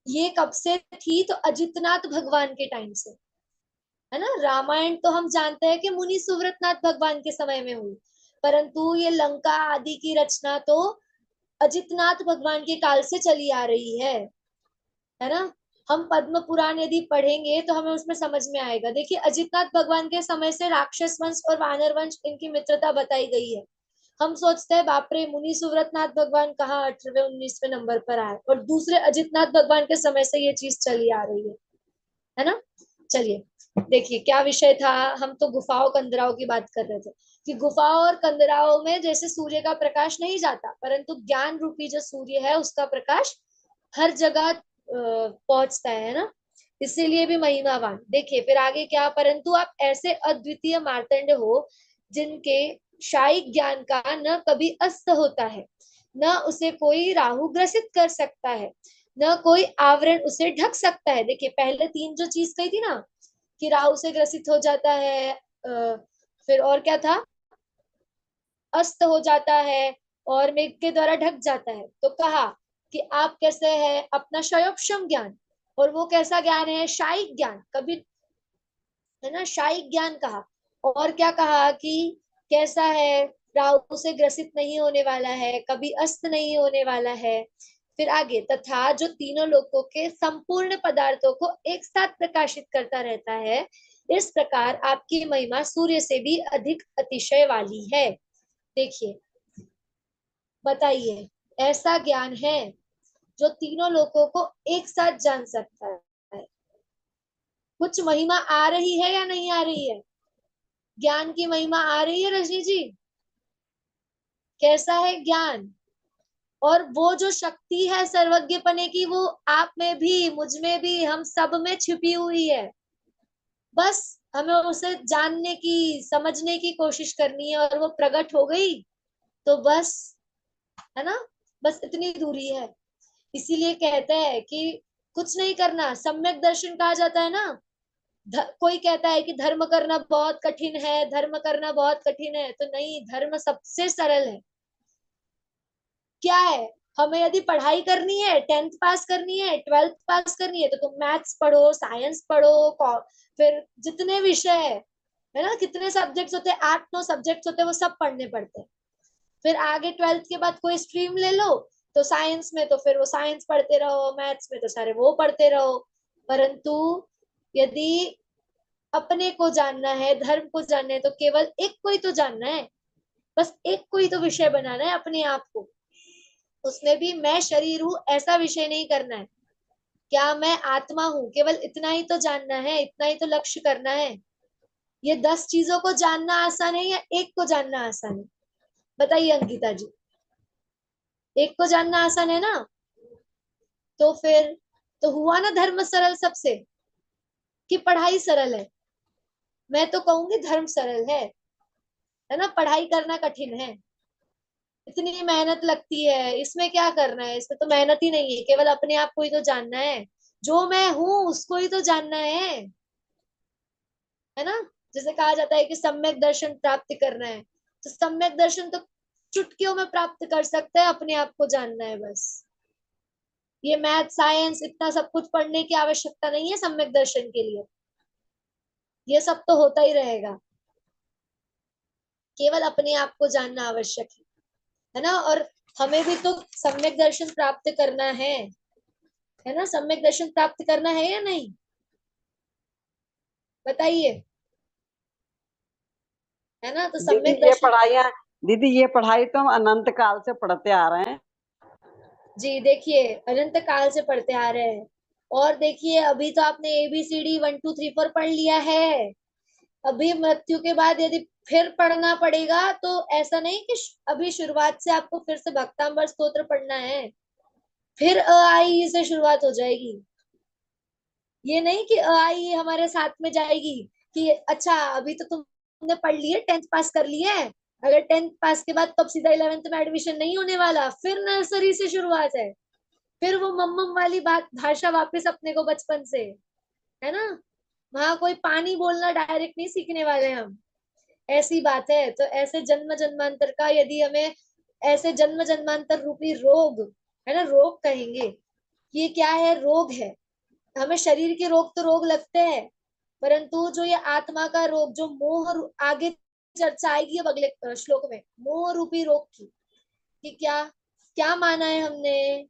ये कब से थी, तो अजितनाथ भगवान के टाइम से, है ना। रामायण तो हम जानते हैं कि मुनि सुव्रतनाथ भगवान के समय में हुई, परंतु ये लंका आदि की रचना तो अजितनाथ भगवान के काल से चली आ रही है ना। हम पद्म पुराण यदि पढ़ेंगे तो हमें उसमें समझ में आएगा। देखिए अजितनाथ भगवान के समय से राक्षस वंश और वानर वंश, इनकी मित्रता बताई गई है। हम सोचते हैं बाप रे, मुनि सुव्रतनाथ भगवान कहाँ 18वें 19वें नंबर पर आए, और दूसरे अजितनाथ भगवान के समय से ये चीज चली आ रही है ना। चलिए देखिए क्या विषय था, हम तो गुफाओं कंदराओं की बात कर रहे थे कि गुफाओं और कंदराओं में जैसे सूर्य का प्रकाश नहीं जाता, परंतु ज्ञान रूपी जो सूर्य है उसका प्रकाश हर जगह पहुंचता है ना, इसीलिए भी महिमावान। देखिए फिर आगे क्या, परंतु आप ऐसे अद्वितीय मार्तंड हो जिनके शायिक ज्ञान का न कभी अस्त होता है, न उसे कोई राहु ग्रसित कर सकता है, न कोई आवरण उसे ढक सकता है। देखिए पहले 3 जो चीज कही थी ना कि राहु से ग्रसित हो जाता है, फिर और क्या था, अस्त हो जाता है और मेघ के द्वारा ढक जाता है। तो कहा कि आप कैसे है अपना शयोपशम ज्ञान, और वो कैसा ज्ञान है, शायिक ज्ञान, कभी, है ना, शायिक ज्ञान कहा। और क्या कहा कि कैसा है, राहु से ग्रसित नहीं होने वाला है, कभी अस्त नहीं होने वाला है। फिर आगे, तथा जो तीनों लोकों के संपूर्ण पदार्थों को एक साथ प्रकाशित करता रहता है, इस प्रकार आपकी महिमा सूर्य से भी अधिक अतिशय वाली है। देखिए, बताइए, ऐसा ज्ञान है जो तीनों लोकों को एक साथ जान सकता है। कुछ महिमा आ रही है या नहीं आ रही है? ज्ञान की महिमा आ रही है रजनी जी? कैसा है ज्ञान? और वो जो शक्ति है सर्वज्ञ पने की, वो आप में भी, मुझ में भी, हम सब में छिपी हुई है। बस हमें उसे जानने की, समझने की कोशिश करनी है, और वो प्रकट हो गई तो बस, है ना, बस इतनी दूरी है। इसीलिए कहते हैं कि कुछ नहीं करना, सम्यक दर्शन कहा जाता है ना। कोई कहता है कि धर्म करना बहुत कठिन है, धर्म करना बहुत कठिन है, तो नहीं, धर्म सबसे सरल है। क्या है, हमें यदि पढ़ाई करनी है, 10th पास करनी है, 12th पास करनी है, तो तुम मैथ्स पढ़ो, साइंस पढ़ो, फिर जितने विषय है ना, कितने सब्जेक्ट्स होते हैं, 8-9 सब्जेक्ट्स होते हैं, वो सब पढ़ने पड़ते हैं। फिर आगे 12th के बाद कोई स्ट्रीम ले लो, तो साइंस में तो फिर वो साइंस पढ़ते रहो, मैथ्स में तो सारे वो पढ़ते रहो। परंतु यदि अपने को जानना है, धर्म को जानना है, तो केवल एक को ही तो जानना है। बस एक को ही तो विषय बनाना है अपने आप को। उसमें भी मैं शरीर हूं ऐसा विषय नहीं करना है। क्या मैं आत्मा हूं, केवल इतना ही तो जानना है, इतना ही तो लक्ष्य करना है। ये 10 चीजों को जानना आसान है या एक को जानना आसान है? बताइए अंकिता जी, एक को जानना आसान है ना? तो फिर तो हुआ ना धर्म सरल सबसे, कि पढ़ाई सरल है? मैं तो कहूंगी धर्म सरल है ना। पढ़ाई करना कठिन है, इतनी मेहनत लगती है, इसमें क्या करना है, इसमें तो मेहनत ही नहीं है, केवल अपने आप को ही तो जानना है। जो मैं हूं उसको ही तो जानना है ना। जैसे कहा जाता है कि सम्यक दर्शन प्राप्त करना है, तो सम्यक दर्शन तो चुटकियों में प्राप्त कर सकते हैं, अपने आप को जानना है बस। ये मैथ साइंस इतना सब कुछ पढ़ने की आवश्यकता नहीं है सम्यक दर्शन के लिए, ये सब तो होता ही रहेगा। केवल अपने आप को जानना आवश्यक है ना। और हमें भी तो सम्यक दर्शन प्राप्त करना है ना। सम्यक दर्शन प्राप्त करना है या नहीं, बताइए, है ना। तो दीदी सम्यक ये दर्शन, पढ़ाइयाँ दीदी ये पढ़ाई तो हम अनंत काल से पढ़ते आ रहे हैं। जी देखिए, अनंत काल से पढ़ते आ रहे हैं। और देखिए, अभी तो आपने ABCD 1 2 3 4 पढ़ लिया है। अभी मृत्यु के बाद यदि फिर पढ़ना पड़ेगा, तो ऐसा नहीं कि अभी शुरुआत से आपको फिर से भक्तांबर स्तोत्र पढ़ना है, फिर अ आ इ ई से शुरुआत हो जाएगी। ये नहीं कि अ आ इ ई हमारे साथ में जाएगी, कि अच्छा अभी तो तुमने पढ़ लिए, 10th पास कर लिए है, अगर 10th पास के बाद तब सीधा 11th में एडमिशन नहीं होने वाला, फिर नर्सरी से शुरुआत है, फिर वो मम्मम वाली बात, भाषा वापस अपने को बचपन से, है ना। वहां कोई पानी बोलना डायरेक्ट नहीं सीखने वाले हम, ऐसी बात है। तो ऐसे जन्म जन्मांतर का, यदि हमें ऐसे जन्म जन्मांतर रूपी रोग, है ना, रोग कहेंगे, ये क्या है, रोग है। हमें शरीर के रोग तो रोग लगते हैं, परंतु जो ये आत्मा का रोग, जो मोह आगे चर्चा आएगी अब अगले श्लोक में, मोह रूपी रोग की, कि क्या क्या माना है हमने,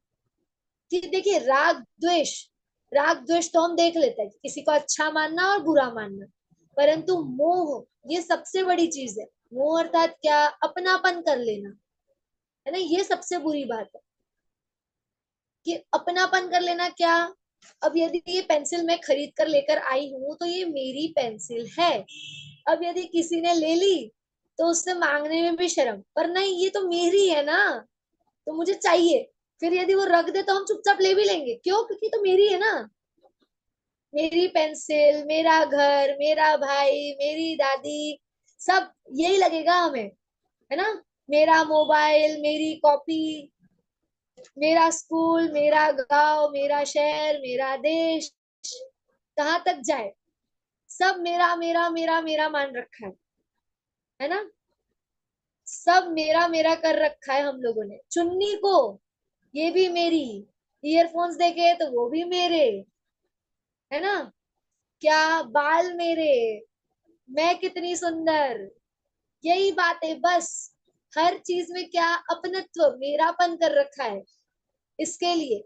कि देखिए, राग द्वेष तो हम देख लेते हैं, किसी को अच्छा मानना और बुरा मानना, परंतु मोह, ये सबसे बड़ी चीज है। मोह अर्थात क्या, अपनापन कर लेना, है ना, ये सबसे बुरी बात है, कि अपनापन कर लेना। क्या, अब यदि ये पेंसिल मैं खरीद कर लेकर आई हूं, तो ये मेरी पेंसिल है। अब यदि किसी ने ले ली, तो उससे मांगने में भी शर्म, पर नहीं, ये तो मेरी है ना, तो मुझे चाहिए। फिर यदि वो रख दे, तो हम चुपचाप ले भी लेंगे, क्यों, क्योंकि तो मेरी है ना। मेरी पेंसिल, मेरा घर, मेरा भाई, मेरी दादी, सब यही लगेगा हमें, है ना। मेरा मोबाइल, मेरी कॉपी, मेरा स्कूल, मेरा गांव, मेरा शहर, मेरा देश, कहाँ तक जाए, सब मेरा मेरा मेरा मेरा मान रखा है ना। सब मेरा मेरा कर रखा है हम लोगों ने। चुन्नी को, ये भी मेरी, ईयरफोन्स देखे तो वो भी मेरे, है ना। क्या, बाल मेरे, मैं कितनी सुंदर, यही बात है बस। हर चीज में क्या अपनत्व, मेरापन कर रखा है। इसके लिए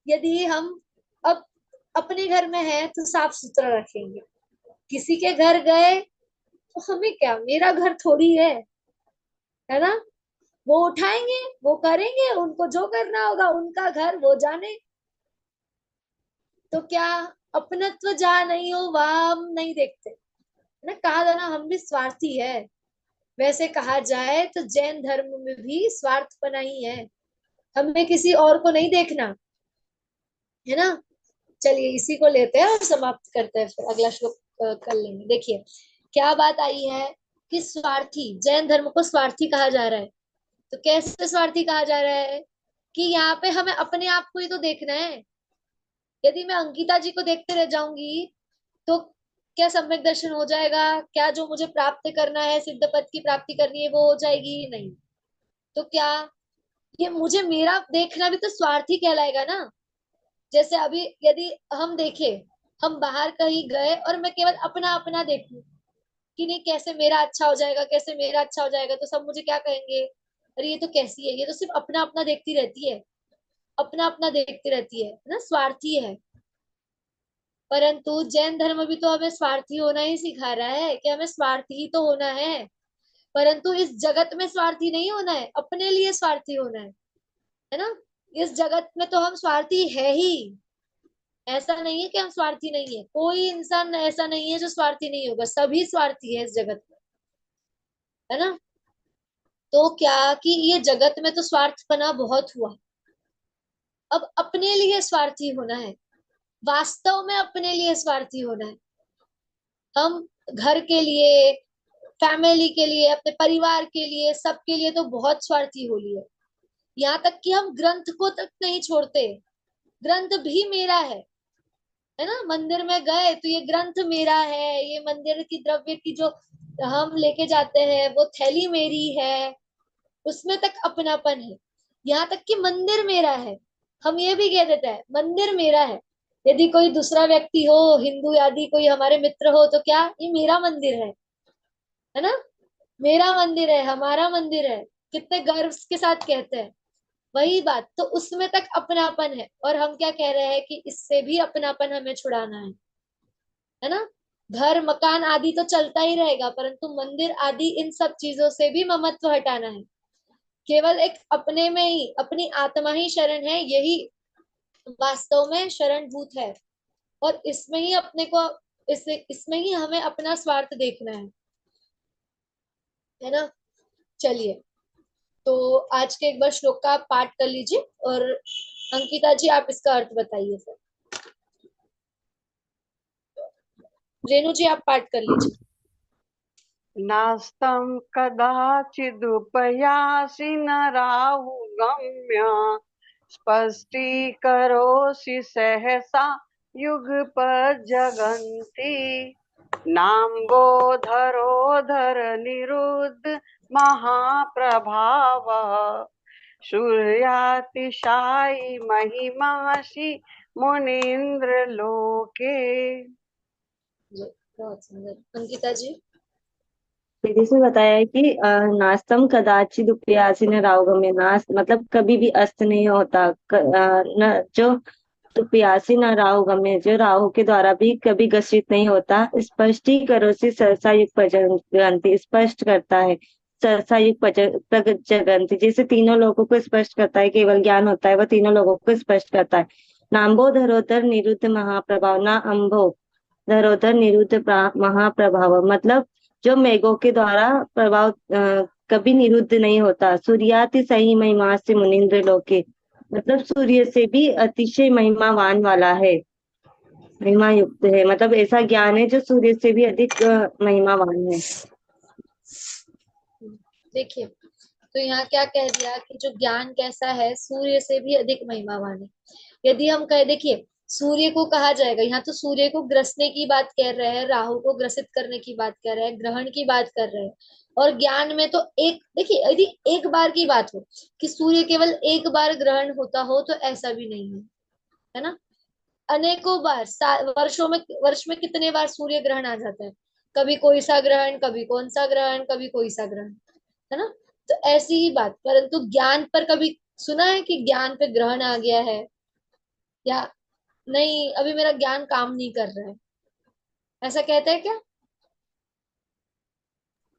यदि हम अब अपने घर में हैं तो साफ सुथरा रखेंगे, किसी के घर गए तो हमें क्या, मेरा घर थोड़ी है ना। वो उठाएंगे, वो करेंगे, उनको जो करना होगा, उनका घर वो जाने। तो क्या अपनत्व जहाँ नहीं हो वहां हम नहीं देखते, है ना। कहा था ना हम भी स्वार्थी है। वैसे कहा जाए तो जैन धर्म में भी स्वार्थपना ही है, हमें किसी और को नहीं देखना, है ना। चलिए इसी को लेते हैं और समाप्त करते हैं, फिर अगला श्लोक कर लेंगे। देखिए क्या बात आई है कि स्वार्थी, जैन धर्म को स्वार्थी कहा जा रहा है। तो कैसे स्वार्थी कहा जा रहा है कि यहाँ पे हमें अपने आप को ही तो देखना है। यदि मैं अंकिता जी को देखते रह जाऊंगी तो क्या सम्यक दर्शन हो जाएगा? क्या जो मुझे प्राप्त करना है, सिद्ध पद की प्राप्ति करनी है, वो हो जाएगी? नहीं। तो क्या ये मुझे मेरा देखना भी तो स्वार्थी कहलाएगा ना। जैसे अभी यदि हम देखें, हम बाहर कहीं गए और मैं केवल अपना अपना देखूं कि नहीं कैसे मेरा अच्छा हो जाएगा, कैसे मेरा अच्छा हो जाएगा, तो सब मुझे क्या कहेंगे, अरे ये तो कैसी है, ये तो सिर्फ अपना अपना देखती रहती है, अपना अपना देखती रहती है ना, स्वार्थी है। परंतु जैन धर्म भी तो हमें स्वार्थी होना ही सिखा रहा है कि हमें स्वार्थी ही तो होना है, परंतु इस जगत में स्वार्थी नहीं होना है, अपने लिए स्वार्थी होना है ना। इस जगत में तो हम स्वार्थी है ही, ऐसा नहीं है कि हम स्वार्थी नहीं है। कोई इंसान ऐसा नहीं है जो स्वार्थी नहीं होगा, सभी स्वार्थी है इस जगत में, है ना। तो क्या कि ये जगत में तो स्वार्थपना बहुत हुआ, अब अपने लिए स्वार्थी होना है, वास्तव में अपने लिए स्वार्थी होना है। हम घर के लिए, फैमिली के लिए, अपने परिवार के लिए, सबके लिए तो बहुत स्वार्थी हो लिए। यहाँ तक कि हम ग्रंथ को तक नहीं छोड़ते, ग्रंथ भी मेरा है ना। मंदिर में गए तो ये ग्रंथ मेरा है, ये मंदिर की द्रव्य की जो हम लेके जाते हैं वो थैली मेरी है, उसमें तक अपनापन है। यहाँ तक कि मंदिर मेरा है, हम ये भी कह देते हैं मंदिर मेरा है। यदि कोई दूसरा व्यक्ति हो, हिंदू आदि कोई हमारे मित्र हो, तो क्या ये मेरा मंदिर है ना, मेरा मंदिर है, हमारा मंदिर है, कितने गर्व के साथ कहते हैं। वही बात, तो उसमें तक अपनापन है। और हम क्या कह रहे हैं कि इससे भी अपनापन हमें छुड़ाना है ना। घर मकान आदि तो चलता ही रहेगा, परंतु मंदिर आदि इन सब चीजों से भी ममत्व हटाना है। केवल एक अपने में ही, अपनी आत्मा ही शरण है, यही वास्तव में शरण भूत है। और इसमें ही अपने को, इसमें ही हमें अपना स्वार्थ देखना है ना। चलिए, तो आज के एक बार श्लोक का आप पाठ कर लीजिए, और अंकिता जी आप इसका अर्थ बताइए सर। रेणु जी आप पाठ कर लीजिए। नास्तं कदाचिदुपयासि न राहुगम्य स्पष्टीकरोषि सहसा युगपज्जगन्ति नाम्बोधरोधर निरुद्ध महाप्रभाव सूर्यातिशायी महिमासि मुनीन्द्र लोके। बहुत सुंदर। अंकिता जी। दीदी से बताया है कि नास्तम कदाचित उपयासी न रावगम्य। नाश मतलब कभी भी अस्त नहीं होता, न जो उपयासी न राहुगम्य, जो राहु के द्वारा भी कभी ग्रसित नहीं होता। स्पष्टीकरो से सरसा युग प्रजगंति, स्पष्ट करता है। सरसा युग प्रजगंति, जैसे तीनों लोगों को स्पष्ट करता है, केवल ज्ञान होता है, वह तीनों लोगों को स्पष्ट करता है। नाम्बो धरोधर निरुद्ध महाप्रभाव, ना अम्भो धरोधर निरुद्ध महाप्रभाव, मतलब जो मेघों के द्वारा प्रभाव कभी निरुद्ध नहीं होता। सूर्याति सही महिमा से मुनिंद्र लोके, मतलब सूर्य से भी अतिशय महिमावान वाला है, महिमा युक्त है। मतलब ऐसा ज्ञान है जो सूर्य से भी अधिक महिमावान है। देखिए, तो यहाँ क्या कह दिया कि जो ज्ञान कैसा है, सूर्य से भी अधिक महिमावान है। यदि हम कहे, देखिए सूर्य को कहा जाएगा, यहाँ तो सूर्य को ग्रसने की बात कर रहे हैं, राहु को ग्रसित करने की बात कर रहे हैं, ग्रहण की बात कर रहे हैं। और ज्ञान में तो एक, देखिए यदि एक बार की बात हो कि सूर्य केवल एक बार ग्रहण होता हो, तो ऐसा भी नहीं है ना। अनेकों बार, वर्षों में, वर्ष में कितने बार सूर्य ग्रहण आ जाता है। कभी कोई सा ग्रहण, कभी कौन सा ग्रहण, कभी कोई सा ग्रहण, है ना। तो ऐसी ही बात, परंतु ज्ञान पर कभी सुना है कि ज्ञान पे ग्रहण आ गया है, या नहीं अभी मेरा ज्ञान काम नहीं कर रहा है, ऐसा कहते हैं क्या?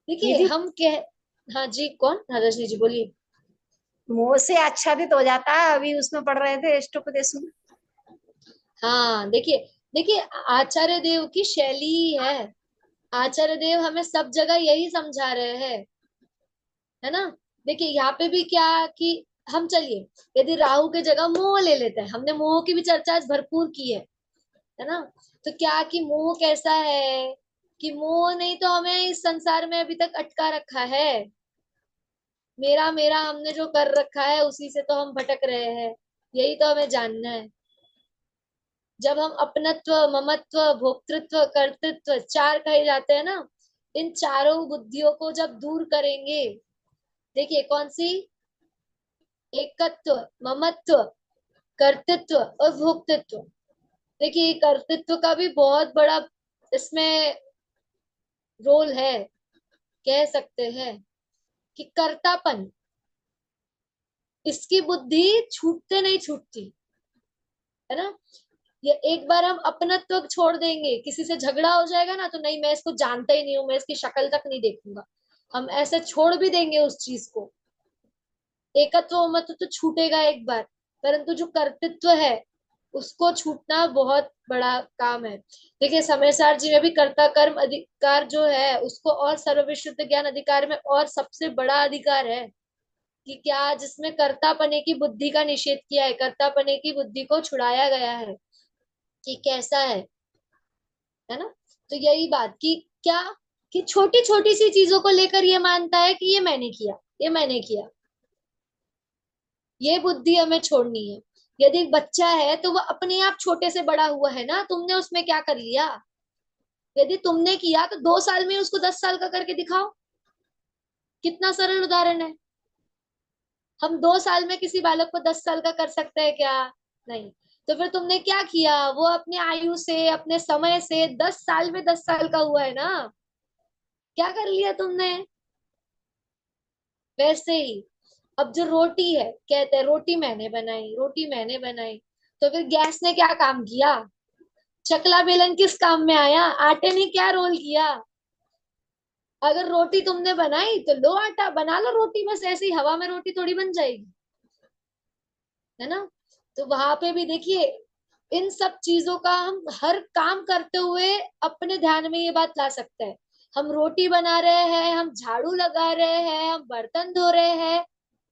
देखिए दीदी, हम कह, हाँ जी, कौन? हाँ रजनी जी बोलिए। मोह से आच्छादित हो जाता है, अभी उसमें पढ़ रहे थे इष्टोपदेश में। हाँ देखिए, देखिए आचार्य देव की शैली ही है, आचार्य देव हमें सब जगह यही समझा रहे हैं, है ना। देखिए यहाँ पे भी क्या कि हम चलिए, यदि राहु के जगह मोह ले लेते हैं, हमने मोह की भी चर्चा आज भरपूर की है ना। तो क्या कि मोह कैसा है, कि मोह नहीं तो हमें इस संसार में अभी तक अटका रखा है, मेरा मेरा हमने जो कर रखा है उसी से तो हम भटक रहे हैं, यही तो हमें जानना है। जब हम अपनत्व, ममत्व, भोक्तृत्व, कर्तृत्व चार कहे जाते हैं ना, इन चारों बुद्धियों को जब दूर करेंगे, देखिए कौन सी, एकत्व, ममत्व, कर्तृत्व और भोक्तृत्व। देखिए कर्तृत्व का भी बहुत बड़ा इसमें रोल है, कह सकते हैं कि कर्तापन, इसकी बुद्धि छूटते नहीं छूटती, है ना। ये एक बार हम अपनत्व छोड़ देंगे, किसी से झगड़ा हो जाएगा ना, तो नहीं मैं इसको जानता ही नहीं हूं, मैं इसकी शक्ल तक नहीं देखूंगा, हम ऐसे छोड़ भी देंगे उस चीज को। एकत्व ममत्व तो छूटेगा एक बार, परंतु जो कर्तृत्व है उसको छूटना बहुत बड़ा काम है। देखिए समयसार जी में भी कर्ता कर्म अधिकार जो है उसको और सर्वविशुद्ध ज्ञान अधिकार में और सबसे बड़ा अधिकार है, कि क्या जिसमें कर्तापने की बुद्धि का निषेध किया है, कर्तापने की बुद्धि को छुड़ाया गया है कि कैसा है ना। तो यही बात कि क्या, कि छोटी छोटी सी चीजों को लेकर ये मानता है कि ये मैंने किया, ये मैंने किया, ये बुद्धि हमें छोड़नी है। यदि एक बच्चा है तो वो अपने आप छोटे से बड़ा हुआ है ना, तुमने उसमें क्या कर लिया? यदि तुमने किया तो 2 साल में उसको 10 साल का करके दिखाओ, कितना सरल उदाहरण है। हम 2 साल में किसी बालक को 10 साल का कर सकते हैं क्या? नहीं। तो फिर तुमने क्या किया, वो अपने आयु से, अपने समय से 10 साल में 10 साल का हुआ है ना, क्या कर लिया तुमने? वैसे ही अब जो रोटी है, कहते हैं रोटी मैंने बनाई, रोटी मैंने बनाई, तो फिर गैस ने क्या काम किया? चकला बेलन किस काम में आया? आटे ने क्या रोल किया? अगर रोटी तुमने बनाई तो लो आटा बना लो रोटी, बस ऐसे ही हवा में रोटी थोड़ी बन जाएगी, है ना। तो वहां पे भी देखिए, इन सब चीजों का हम हर काम करते हुए अपने ध्यान में ये बात ला सकते हैं। हम रोटी बना रहे हैं, हम झाड़ू लगा रहे हैं, हम बर्तन धो रहे हैं,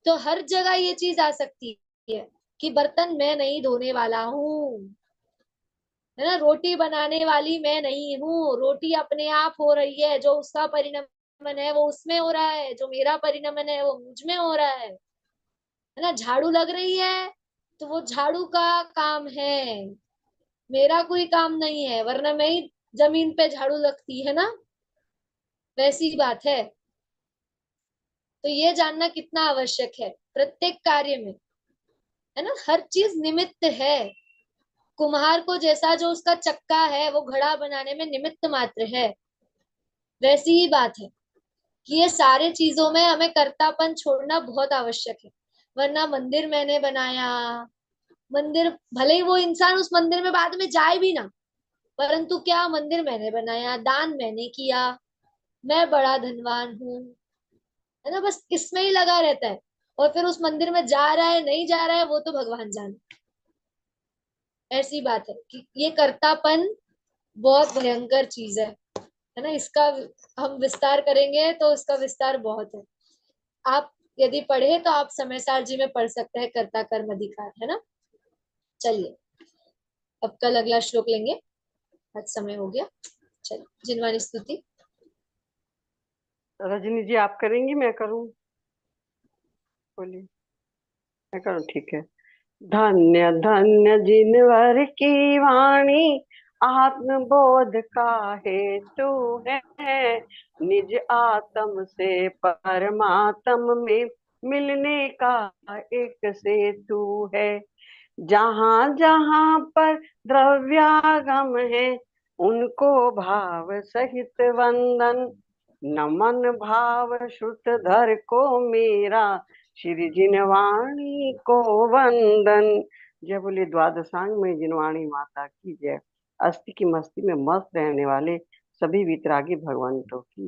तो हर जगह ये चीज आ सकती है कि बर्तन मैं नहीं धोने वाला हूँ, है ना। रोटी बनाने वाली मैं नहीं हूँ, रोटी अपने आप हो रही है, जो उसका परिणमन है वो उसमें हो रहा है, जो मेरा परिणमन है वो मुझ में हो रहा है ना। झाड़ू लग रही है तो वो झाड़ू का काम है, मेरा कोई काम नहीं है, वरना मैं ही जमीन पे झाड़ू लगती, है ना। वैसी बात है। तो ये जानना कितना आवश्यक है प्रत्येक कार्य में, है ना। हर चीज निमित्त है, कुम्हार को जैसा जो उसका चक्का है वो घड़ा बनाने में निमित्त मात्र है, वैसी ही बात है कि ये सारे चीजों में हमें कर्तापन छोड़ना बहुत आवश्यक है। वरना मंदिर मैंने बनाया, मंदिर भले ही वो इंसान उस मंदिर में बाद में जाए भी ना, परंतु क्या, मंदिर मैंने बनाया, दान मैंने किया, मैं बड़ा धनवान हूँ, है ना, बस इसमें ही लगा रहता है। और फिर उस मंदिर में जा रहा है नहीं जा रहा है वो तो भगवान जाने। ऐसी बात है कि ये कर्तापन बहुत भयंकर चीज है ना। इसका हम विस्तार करेंगे तो इसका विस्तार बहुत है। आप यदि पढ़े तो आप समयसार जी में पढ़ सकते हैं कर्ता कर्म अधिकार, है ना। चलिए अब कल अगला श्लोक लेंगे, आज समय हो गया। चलिए जिनवानी स्तुति। रजनी जी आप करेंगी, मैं करूं? बोलिए। मैं करूं, ठीक है। धन्य धन्य जिनवर की वाणी, आत्मबोध का हेतु है, निज आत्म से परमात्म में मिलने का एक सेतु है। जहाँ जहाँ पर द्रव्यागम है, उनको भाव सहित वंदन, नमन भाव श्रुत धर को मेरा, श्री जिनवाणी को वंदन। जय बोले द्वादशांग में जिनवाणी माता की जय। अस्थि की मस्ती में मस्त रहने वाले सभी वितरागी भगवंतों की